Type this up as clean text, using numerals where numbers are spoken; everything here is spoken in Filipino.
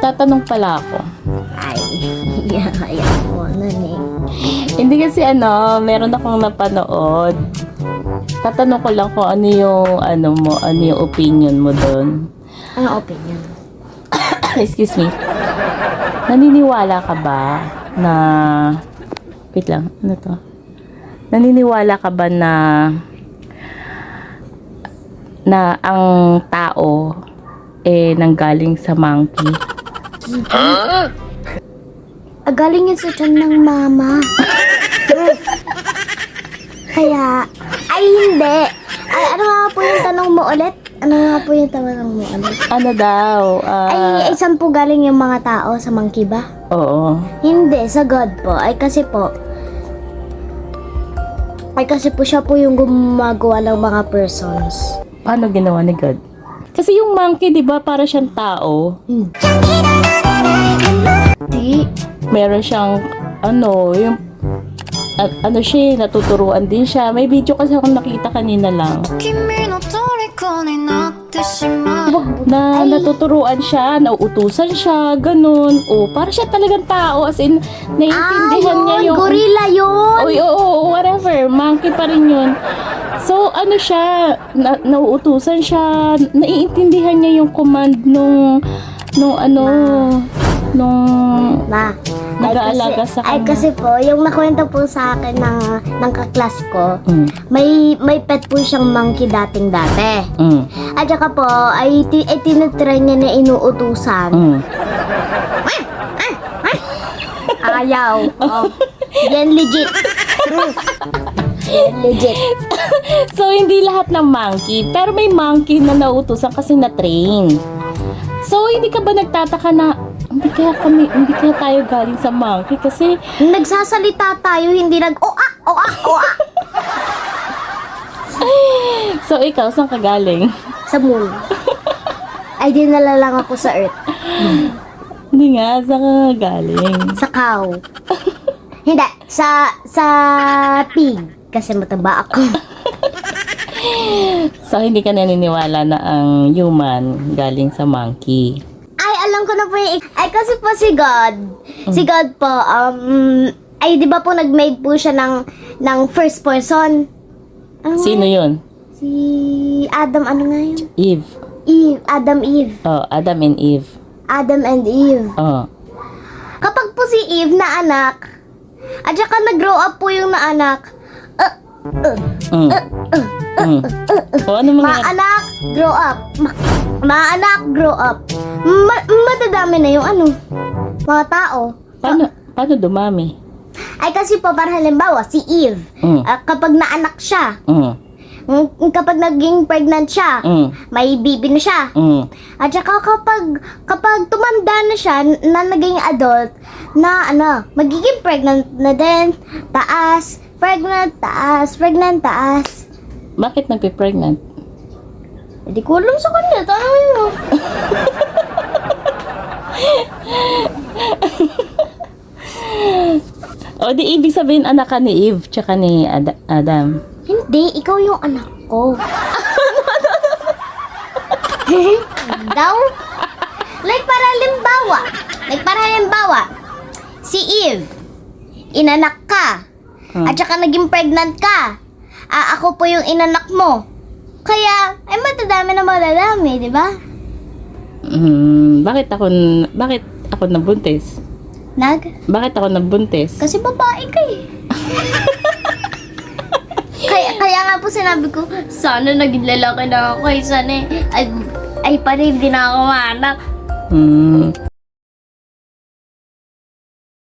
Tatanong pala ako. Ay, ayaw mo nun eh. Hindi kasi meron akong napanood. Tatanong ko lang kung ano yung opinion mo doon. Ano opinion? Excuse me. Naniniwala ka ba na... Wait lang, ano to? Naniniwala ka ba na ang tao nanggaling sa monkey? Galing yun sa tiyan ng mama. Kaya, ay hindi. Ay, ano nga po yung tanong mo ulit? Ano daw? Ay, saan po galing yung mga tao? Sa monkey ba? Oo. Hindi, sa God po. Ay, kasi po siya po yung gumagawa ng mga persons. Paano ginawa ni God? Kasi yung monkey, di ba, para siyang tao. Di. Meron siyang, siya, natuturuan din siya. May video kasi akong nakita kanina lang. Na natuturuan siya, nauutusan siya, ganun. Para siya talagang tao, as in, naiintindihan niya yung... gorilla yun! Oo, whatever, monkey pa rin yun. So, siya, nauutusan siya, naiintindihan niya yung command nung nag-aalaga sa kanya. Ay, kasi po, yung nakwento po sa akin ng kaklas ko, may pet po siyang monkey dating-dati. At saka po, ay tinutry niya na inuutusan. Ayaw. Yan legit. Yan legit. So, hindi lahat ng monkey, pero may monkey na nauutusan kasi na-train. So, hindi ka ba nagtataka na hindi kaya tayo galing sa monkey kasi nagsasalita tayo, hindi oa. So, ikaw, saan ka galing? Sa moon. Ay, dinala lang ako sa earth. Hindi nga, saan ka galing? Sa cow. Hindi, sa pig. Kasi mataba ako. So, hindi ka naniniwala na ang human galing sa monkey? Ay, alam ko na po yung... Ay, kasi po si God. Si God po, ay, di ba po nag-made po siya ng first person? Sino yun? Si Adam, ano nga yun? Eve. Adam, Eve. Oh, Adam and Eve. Adam and Eve. Oh. Kapag po si Eve na anak, at saka nag-grow up po yung na anak, Ano mga maanak, grow up. Maanak, grow up. Madadami na yung mga tao. Paano dumami? Ay kasi po, para halimbawa, si Eve, kapag naanak siya, kapag naging pregnant siya, may baby na siya. At saka kapag tumanda na siya, na naging adult, na magiging pregnant na din, taas, pregnant, taas. Bakit nagpe-pregnant? Hindi ko alam sa kanya, tanongin mo. O di ibig sabihin anak ka ni Eve tsaka ni Adam. Hindi, ikaw yung anak ko. Daw? Like para halimbawa, si Eve, inanak ka, at saka naging pregnant ka. Ako po yung inanak mo. Kaya, madadami, di ba? Bakit ako nabuntis? Bakit ako nabuntis? Kasi babae ka eh. kaya nga po sinabi ko, sana naging lalaki na ako. Sana ay pa rin, hindi na ako maanak.